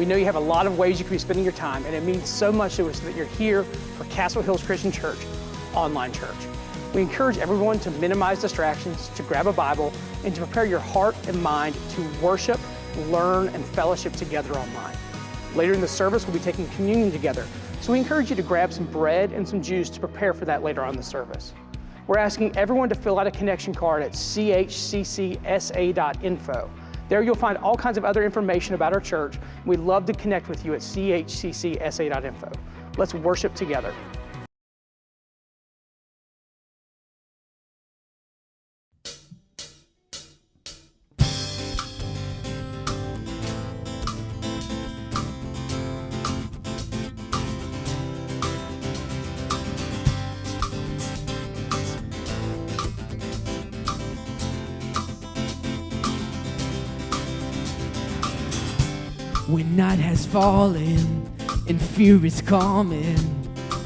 We know you have a lot of ways you could be spending your time, and it means so much to us that you're here for Castle Hills Christian Church, online church. We encourage everyone to minimize distractions, to grab a Bible, and to prepare your heart and mind to worship, learn, and fellowship together online. Later in the service, we'll be taking communion together, so we encourage you to grab some bread and some juice to prepare for that later on in the service. We're asking everyone to fill out a connection card at chccsa.info. There you'll find all kinds of other information about our church. We'd love to connect with you at chccsa.info. Let's worship together. When night has fallen and fear is coming,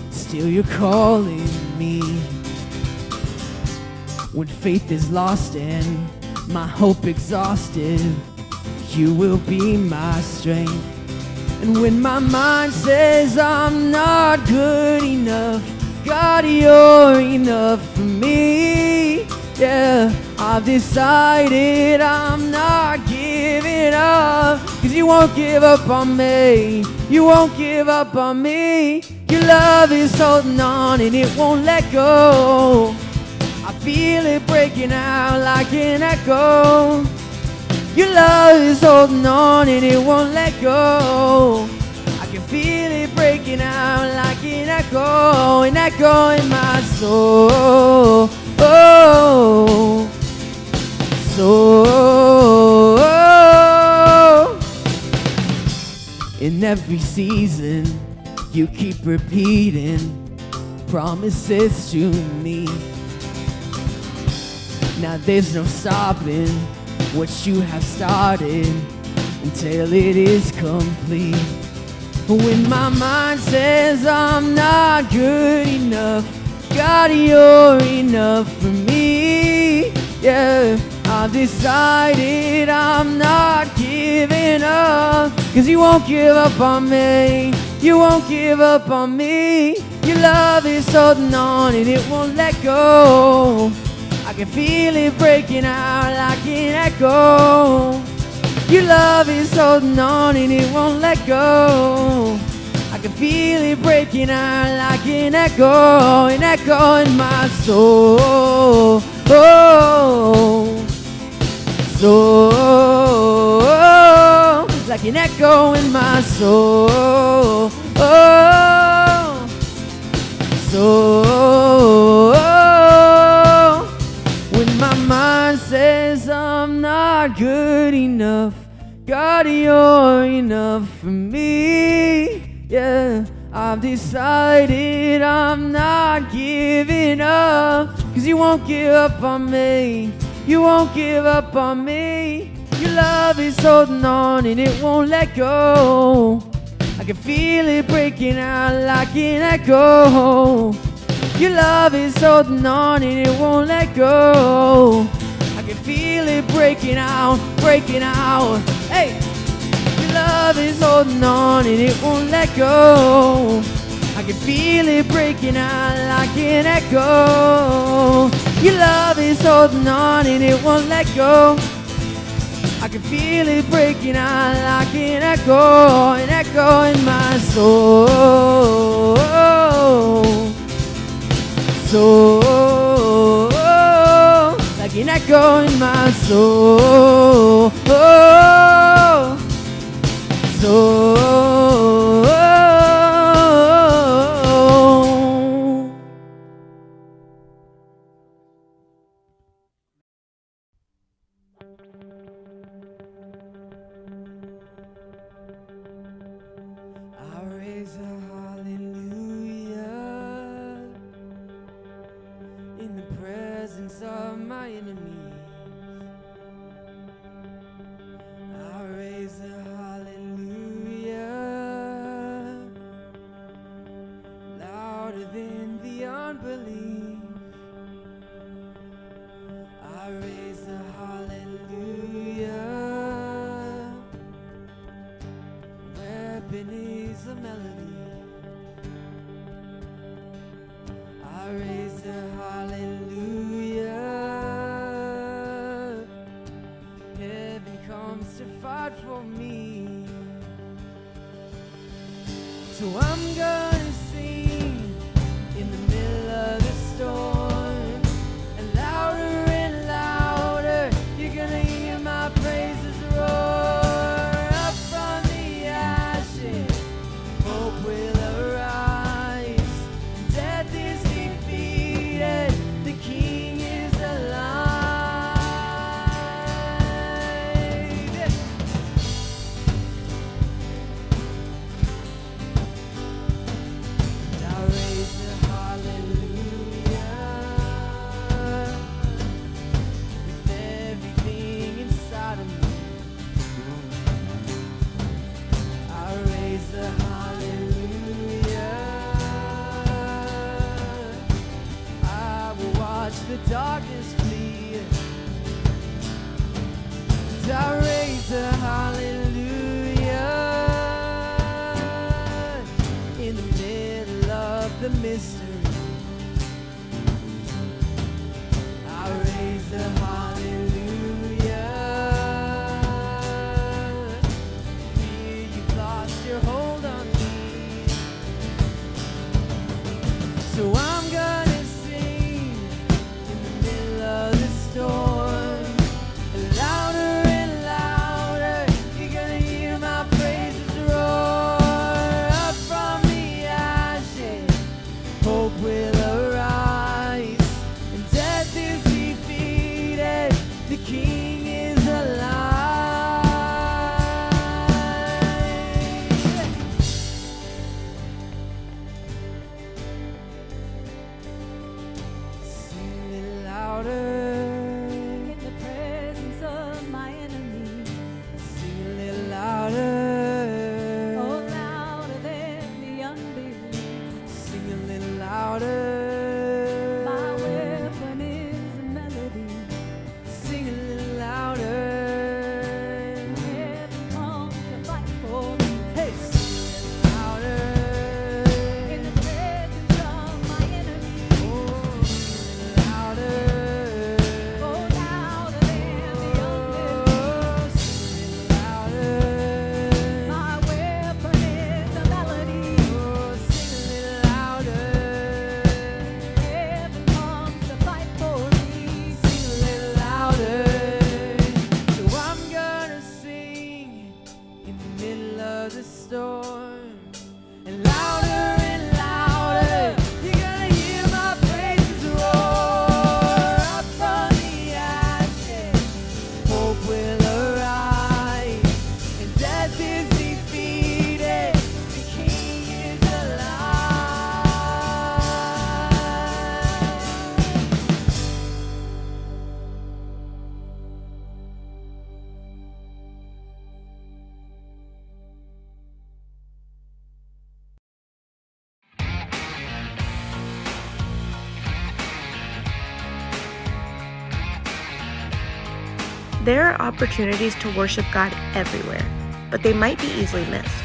still you're calling me. When faith is lost and my hope exhausted, you will be my strength. And when my mind says I'm not good enough, God, you're enough for me. Yeah, I've decided I'm not giving up, 'cause you won't give up on me. You won't give up on me. Your love is holding on and it won't let go. I feel it breaking out like an echo. Your love is holding on and it won't let go. I can feel it breaking out like an echo in my soul. Oh, so in every season you keep repeating promises to me. Now there's no stopping what you have started until it is complete. When my mind says I'm not good enough, God, you're enough for me. Yeah, I've decided I'm not giving up, 'cause you won't give up on me. You won't give up on me. Your love is holding on and it won't let go. I can feel it breaking out like an echo. Your love is holding on and it won't let go. I can feel it breaking out like an echo in my soul. Oh, so like an echo in my soul. Oh, so when my mind says I'm not good enough, God, you're enough for me. Yeah, I've decided I'm not giving up, 'cause you won't give up on me. You won't give up on me. Your love is holding on and it won't let go. I can feel it breaking out like an echo. Your love is holding on and it won't let go. I can feel it breaking out, breaking out. Hey! Your love is holding on and it won't let go. I can feel it breaking out like an echo. Your love is holding on and it won't let go. I can feel it breaking out like an echo in my soul. So like an echo in my soul. So I raise a hallelujah in the presence of my enemies. I raise a hallelujah louder than the unbelief. I raise a hallelujah weapon is a melody. I raise a hallelujah. Heaven comes to fight for me. So I'm gonna sing in the middle of the storm, and louder, you're gonna hear my praises roar. Up from the ashes, hope will arise. Death is defeated, the King is alive. Now raise the hallelujah with everything inside of me. I raise the hallelujah. I will watch the darkness flee. I raise the hallelujah in the middle of the mystery. I raise the hallelujah. Fear you've lost your hold on me. So I'm gonna sing in the middle of the storm. And louder, you're gonna hear my praises roar. Up from the ashes, hope will arise. And death is defeated, the King is alive. Sing it louder. In the presence of my enemy, Sing a little louder. oh, louder than the unbelief. Sing a little louder. My weapon is a melody. Sing a little louder. Heaven comes to fight for me. Hey, sing a little louder. In the presence of my enemy, Oh, sing a little louder. oh, louder than the unbelief. Oh, sing a little louder. My weapon is a melody. Oh, sing a little louder. Heaven comes to fight for me. Sing a little louder. So I'm gonna sing in the middle of the storm. And louder, you're gonna hear my praises roar. Up from the ashes, hope will arise. And death is defeated, the King is alive. There are opportunities to worship God everywhere, but they might be easily missed.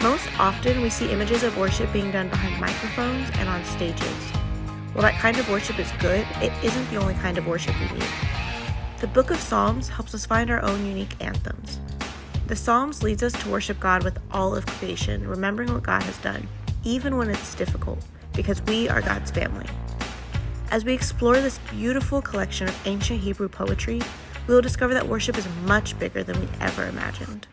Most often, we see images of worship being done behind microphones and on stages. While that kind of worship is good, it isn't the only kind of worship we need. The Book of Psalms helps us find our own unique anthems. The Psalms leads us to worship God with all of creation, remembering what God has done, even when it's difficult, because we are God's family. As we explore this beautiful collection of ancient Hebrew poetry, we will discover that worship is much bigger than we ever imagined.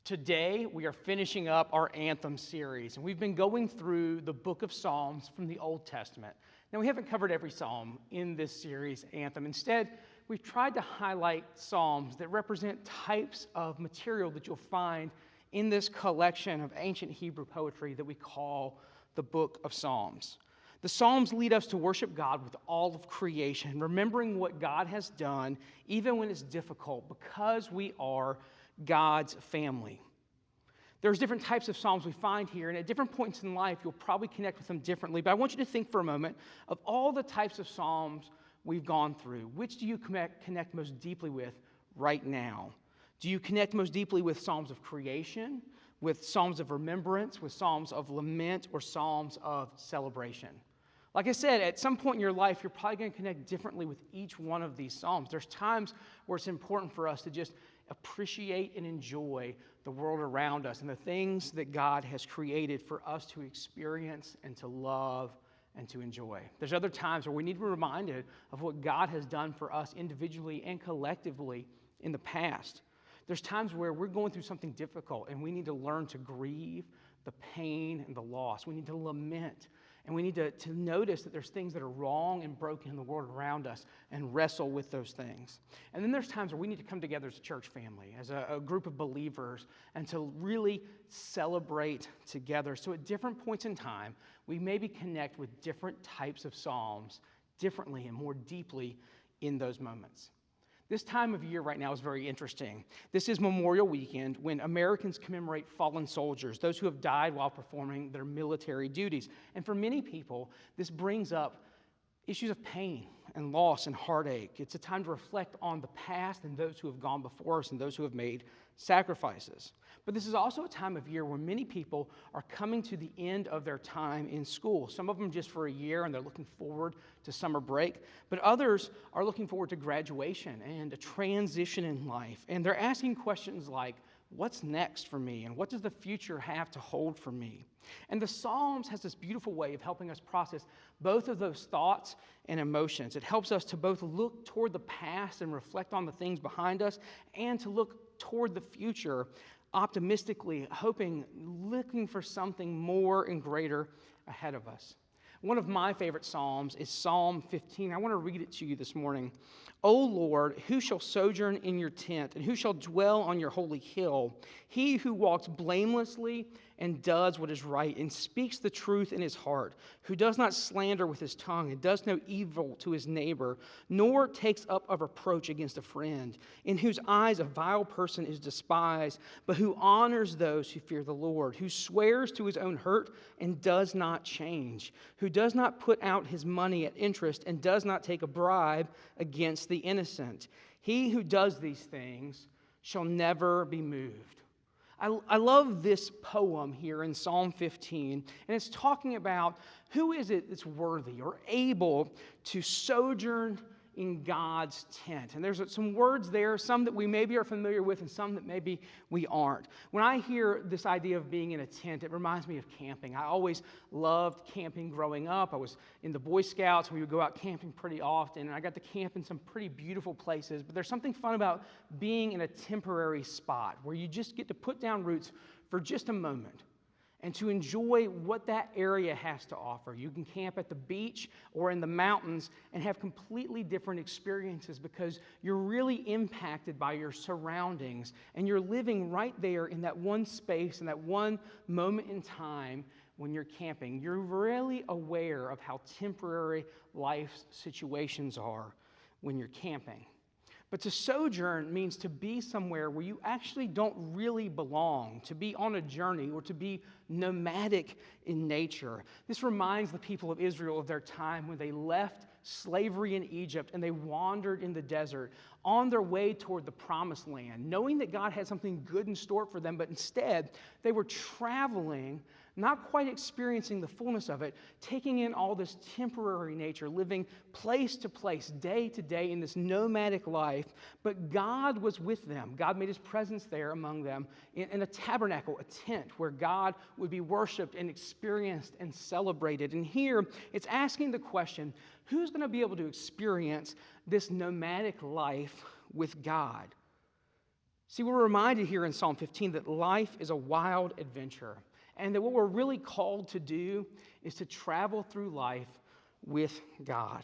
Today, we are finishing up our Anthem series, and we've been going through the book of Psalms from the Old Testament. Now, we haven't covered every psalm in this series, Anthem. Instead, we've tried to highlight psalms that represent types of material that you'll find in this collection of ancient Hebrew poetry that we call the book of Psalms. The Psalms lead us to worship God with all of creation, remembering what God has done, even when it's difficult, because we are God's family. There's different types of Psalms we find here, and at different points in life, you'll probably connect with them differently. But I want you to think for a moment of all the types of Psalms we've gone through. Which do you connect most deeply with right now? Do you connect most deeply with Psalms of creation, with Psalms of remembrance, with Psalms of lament, or Psalms of celebration? Like I said, at some point in your life, you're probably going to connect differently with each one of these Psalms. There's times where it's important for us to just appreciate and enjoy the world around us and the things that God has created for us to experience and to love and to enjoy. There's other times where we need to be reminded of what God has done for us individually and collectively in the past. There's times where we're going through something difficult and we need to learn to grieve the pain and the loss. We need to lament, and we need to notice that there's things that are wrong and broken in the world around us and wrestle with those things. And then there's times where we need to come together as a church family, as a group of believers, and to really celebrate together. So at different points in time, we maybe connect with different types of Psalms differently and more deeply in those moments. This time of year right now is very interesting. This is Memorial Weekend, when Americans commemorate fallen soldiers, those who have died while performing their military duties. And for many people, this brings up issues of pain and loss and heartache. It's a time to reflect on the past and those who have gone before us and those who have made sacrifices. But this is also a time of year where many people are coming to the end of their time in school. Some of them just for a year, and they're looking forward to summer break. But others are looking forward to graduation and a transition in life. And they're asking questions like, what's next for me? And what does the future have to hold for me? And the Psalms has this beautiful way of helping us process both of those thoughts and emotions. It helps us to both look toward the past and reflect on the things behind us, and to look toward the future optimistically, looking for something more and greater ahead of us. One of my favorite Psalms is Psalm 15. I want to read it to you this morning. O Lord, who shall sojourn in your tent, and who shall dwell on your holy hill? He who walks blamelessly and does what is right, and speaks the truth in his heart, who does not slander with his tongue, and does no evil to his neighbor, nor takes up a reproach against a friend, in whose eyes a vile person is despised, but who honors those who fear the Lord, who swears to his own hurt and does not change, who does not put out his money at interest and does not take a bribe against the innocent. He who does these things shall never be moved. I love this poem here in Psalm 15, and it's talking about who is it that's worthy or able to sojourn in God's tent. And there's some words there, some that we maybe are familiar with and some that maybe we aren't. When I hear this idea of being in a tent, it reminds me of camping. I always loved camping growing up. I was in the Boy Scouts, and we would go out camping pretty often, and I got to camp in some pretty beautiful places. But there's something fun about being in a temporary spot where you just get to put down roots for just a moment and to enjoy what that area has to offer. You can camp at the beach or in the mountains and have completely different experiences because you're really impacted by your surroundings, and you're living right there in that one space and that one moment in time when you're camping. You're really aware of how temporary life situations are when you're camping. But to sojourn means to be somewhere where you actually don't really belong, to be on a journey or to be nomadic in nature. This reminds the people of Israel of their time when they left slavery in Egypt and they wandered in the desert on their way toward the promised land, knowing that God had something good in store for them, but instead they were traveling, not quite experiencing the fullness of it, taking in all this temporary nature, living place to place, day to day in this nomadic life. But God was with them. God made his presence there among them in a tabernacle, a tent, where God would be worshiped and experienced and celebrated. And here it's asking the question, who's going to be able to experience this nomadic life with God? See, we're reminded here in Psalm 15 that life is a wild adventure, and that what we're really called to do is to travel through life with God.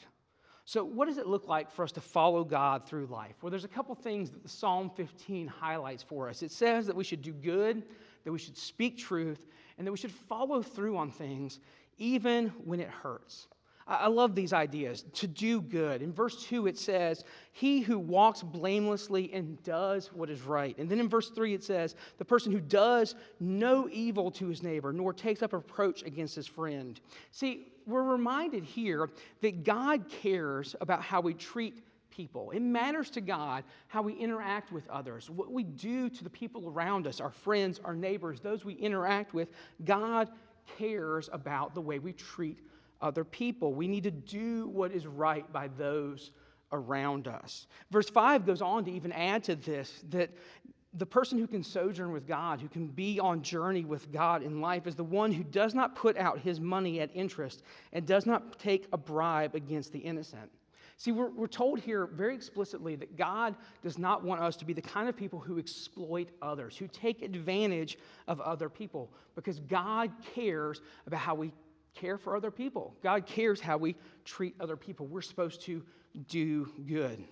So what does it look like for us to follow God through life? Well, there's a couple things that the Psalm 15 highlights for us. It says that we should do good, that we should speak truth, and that we should follow through on things even when it hurts. I love these ideas, to do good. In verse 2 it says, he who walks blamelessly and does what is right. And then in verse 3 it says, the person who does no evil to his neighbor, nor takes up reproach against his friend. See, we're reminded here that God cares about how we treat people. It matters to God how we interact with others, what we do to the people around us, our friends, our neighbors, those we interact with. God cares about the way we treat other people. We need to do what is right by those around us. Verse 5 goes on to even add to this that the person who can sojourn with God, who can be on journey with God in life, is the one who does not put out his money at interest and does not take a bribe against the innocent. See, we're told here very explicitly that God does not want us to be the kind of people who exploit others, who take advantage of other people, because God cares about how we care for other people. God cares how we treat other people. We're supposed to do good.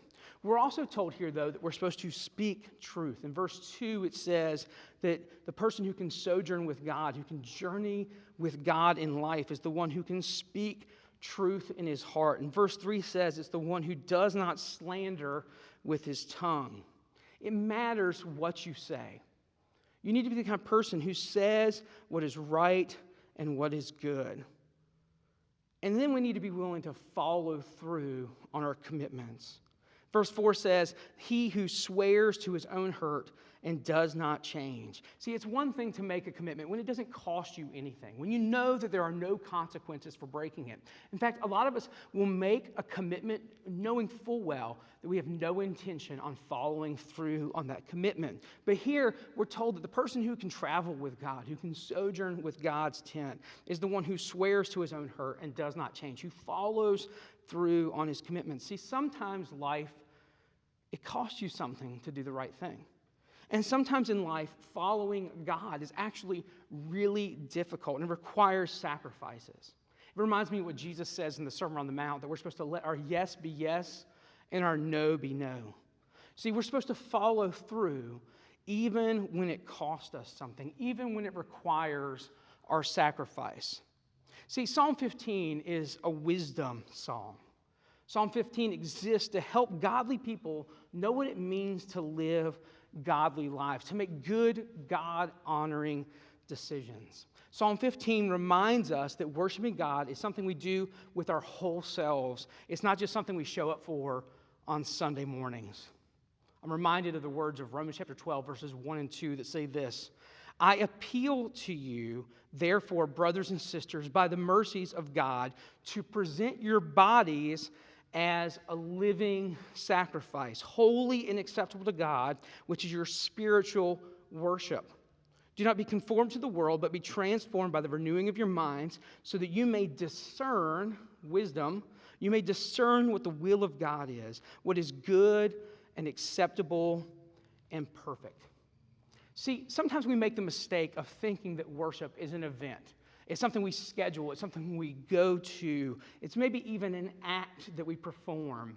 We're also told here, though, that we're supposed to speak truth. In verse 2, it says that the person who can sojourn with God, who can journey with God in life, is the one who can speak truth in his heart. And verse 3 says it's the one who does not slander with his tongue. It matters what you say. You need to be the kind of person who says what is right and what is good. And then we need to be willing to follow through on our commitments. Verse 4 says, he who swears to his own hurt and does not change. See, it's one thing to make a commitment when it doesn't cost you anything, when you know that there are no consequences for breaking it. In fact, a lot of us will make a commitment knowing full well that we have no intention on following through on that commitment. But here, we're told that the person who can travel with God, who can sojourn with God's tent, is the one who swears to his own hurt and does not change, who follows through on his commitments. See, sometimes life, it costs you something to do the right thing. And sometimes in life, following God is actually really difficult and it requires sacrifices. It reminds me of what Jesus says in the Sermon on the Mount, that we're supposed to let our yes be yes and our no be no. See, we're supposed to follow through even when it costs us something, even when it requires our sacrifice. See, Psalm 15 is a wisdom psalm. Psalm 15 exists to help godly people know what it means to live godly lives, to make good, God-honoring decisions. Psalm 15 reminds us that worshiping God is something we do with our whole selves. It's not just something we show up for on Sunday mornings. I'm reminded of the words of Romans chapter 12, verses 1 and 2 that say this: I appeal to you, therefore, brothers and sisters, by the mercies of God, to present your bodies as a living sacrifice, holy and acceptable to God, which is your spiritual worship. Do not be conformed to the world, but be transformed by the renewing of your minds, so that you may discern wisdom, you may discern what the will of God is, what is good and acceptable and perfect. See, sometimes we make the mistake of thinking that worship is an event. It's something we schedule. It's something we go to. It's maybe even an act that we perform.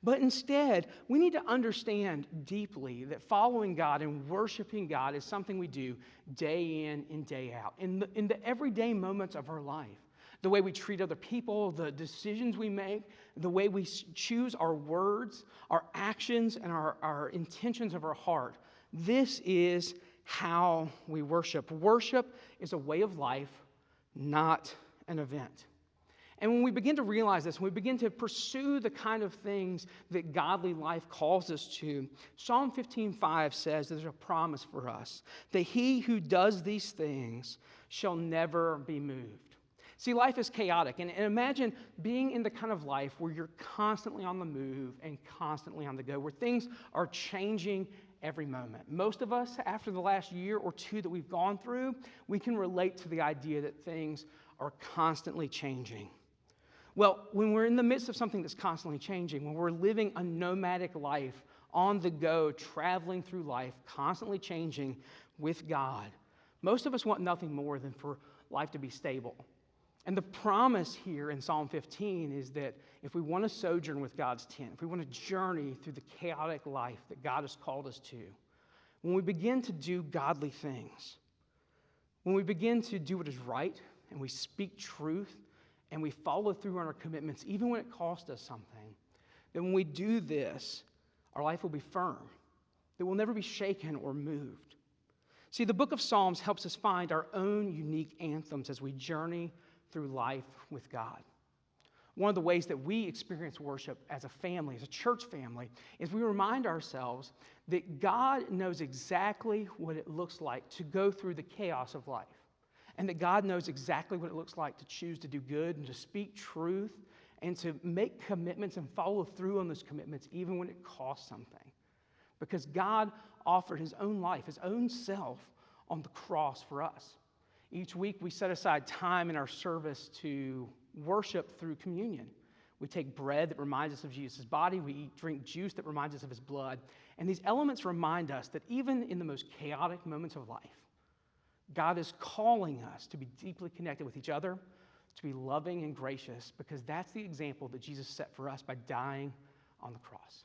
But instead, we need to understand deeply that following God and worshiping God is something we do day in and day out, in the everyday moments of our life. The way we treat other people, the decisions we make, the way we choose our words, our actions, and our intentions of our heart. This is how we worship. Worship is a way of life, not an event. And when we begin to realize this, when we begin to pursue the kind of things that godly life calls us to, Psalm 15:5 says there's a promise for us, that he who does these things shall never be moved. See, life is chaotic, and imagine being in the kind of life where you're constantly on the move and constantly on the go, where things are changing every moment. Most of us, after the last year or two that we've gone through, we can relate to the idea that things are constantly changing. Well, when we're in the midst of something that's constantly changing, when we're living a nomadic life, on the go, traveling through life, constantly changing with God, most of us want nothing more than for life to be stable. And the promise here in Psalm 15 is that if we want to sojourn with God's tent, if we want to journey through the chaotic life that God has called us to, when we begin to do godly things, when we begin to do what is right and we speak truth and we follow through on our commitments, even when it costs us something, then when we do this, our life will be firm. It will never be shaken or moved. See, the book of Psalms helps us find our own unique anthems as we journey through life with God. One of the ways that we experience worship as a family, as a church family, is we remind ourselves that God knows exactly what it looks like to go through the chaos of life, and that God knows exactly what it looks like to choose to do good and to speak truth and to make commitments and follow through on those commitments even when it costs something. Because God offered his own life, his own self on the cross for us. Each week we set aside time in our service to worship through communion. We take bread that reminds us of Jesus' body. We drink juice that reminds us of his blood. And these elements remind us that even in the most chaotic moments of life, God is calling us to be deeply connected with each other, to be loving and gracious, because that's the example that Jesus set for us by dying on the cross.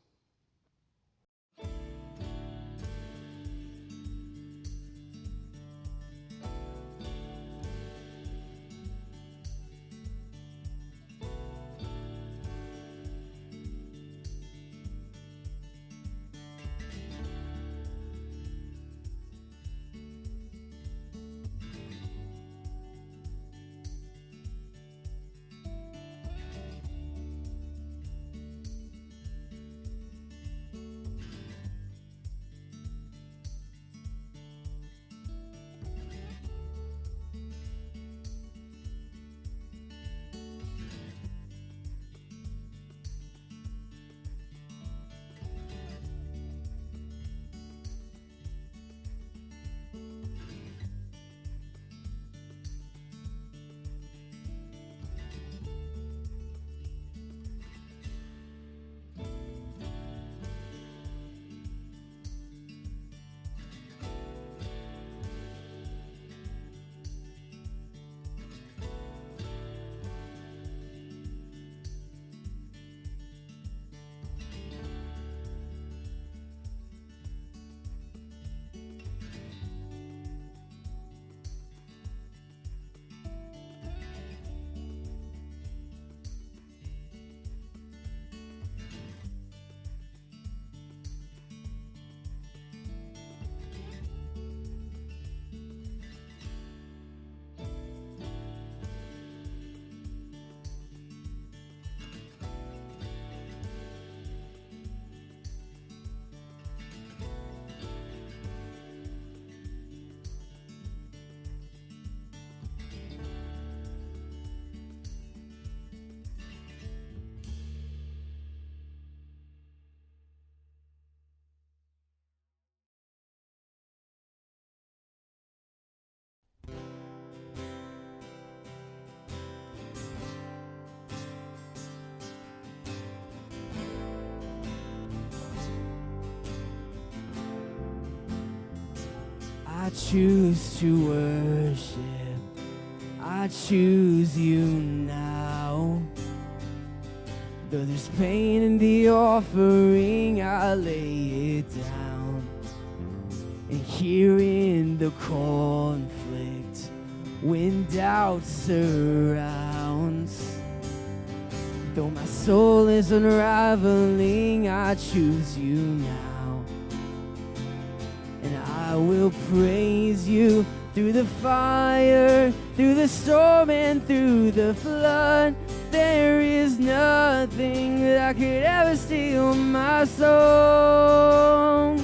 I choose to worship. I choose you now. Though there's pain in the offering, I lay it down. And here in the conflict, when doubt surrounds, though my soul is unraveling, I choose you now. And I will praise you through the fire, through the storm, and through the flood. There is nothing that could ever steal my soul.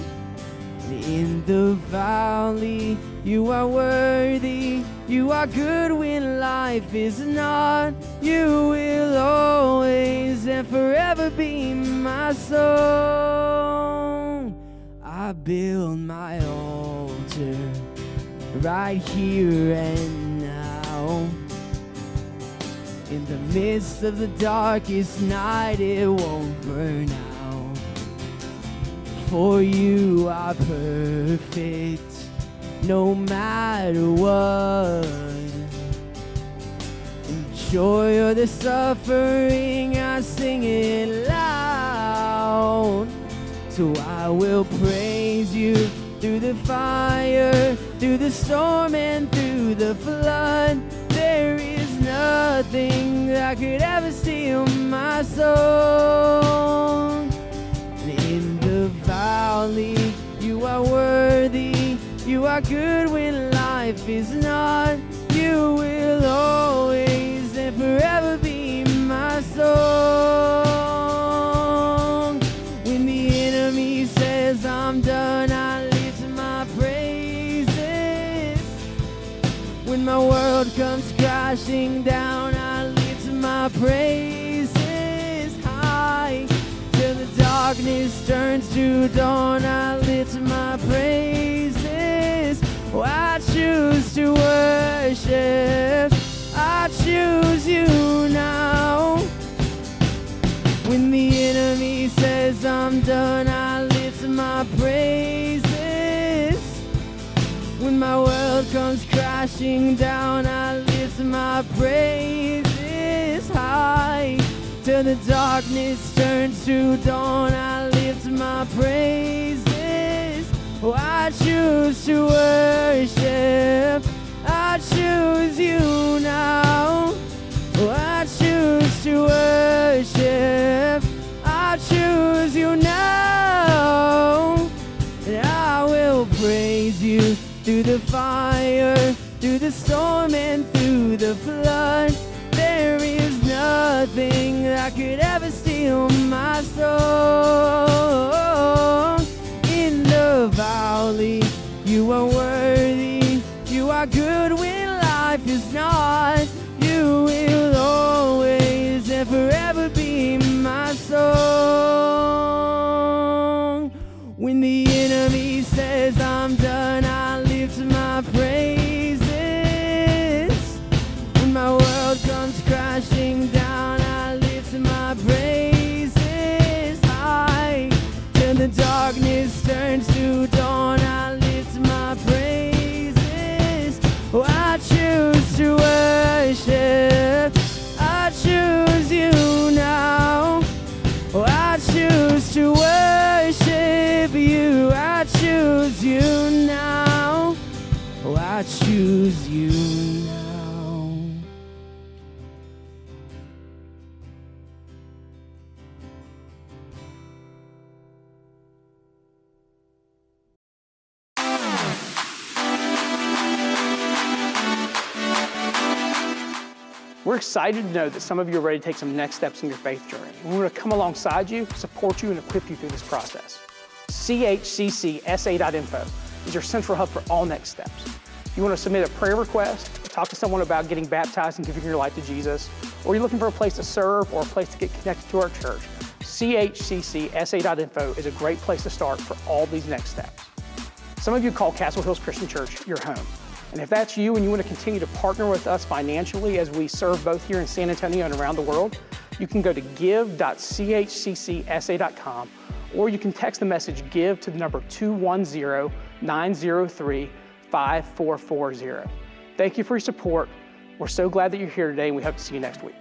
In the valley, you are worthy. You are good when life is not. You will always and forever be my song. I build my altar right here and now. In the midst of the darkest night, it won't burn out. For you are perfect, no matter what. In the joy or the suffering, I sing it loud. So I will praise you through the fire, through the storm, and through the flood. There nothing that could ever steal my soul. In the valley, you are worthy. You are good when life is not. You will always and forever be my song. When the enemy says I'm done, I lift my praises. When my world comes crashing down, I lift my praises high. Till the darkness turns to dawn, I lift my praises. Oh, I choose to worship. I choose you now. When the enemy says I'm done, I lift my praises. When my world comes crashing down, I lift my praises high. Till the darkness turns to dawn, I lift my praises. Oh, I choose to worship. I choose you now. Oh, I choose to worship. I choose you now. And I will praise you through the fire, through the storm and through the flood. There is nothing that could ever steal my soul. In the valley, you are worthy. You are good when life is not. You will always and forever be my song. When the enemy says I'm done, I lift my praises. When my world comes crashing down, I lift my praises high. Till the darkness turns to dawn, I lift my praises. Oh, I choose to worship. I choose you now. Oh, I choose to worship you. I choose you now. Oh, I choose you now. We're excited to know that some of you are ready to take some next steps in your faith journey. We want to come alongside you, support you, and equip you through this process. chccsa.info is your central hub for all next steps. If you want to submit a prayer request, talk to someone about getting baptized and giving your life to Jesus, or you're looking for a place to serve or a place to get connected to our church, chccsa.info is a great place to start for all these next steps. Some of you call Castle Hills Christian Church your home. And if that's you and you want to continue to partner with us financially as we serve both here in San Antonio and around the world, you can go to give.chccsa.com, or you can text the message GIVE to the number 210-903-5440. Thank you for your support. We're so glad that you're here today, and we hope to see you next week.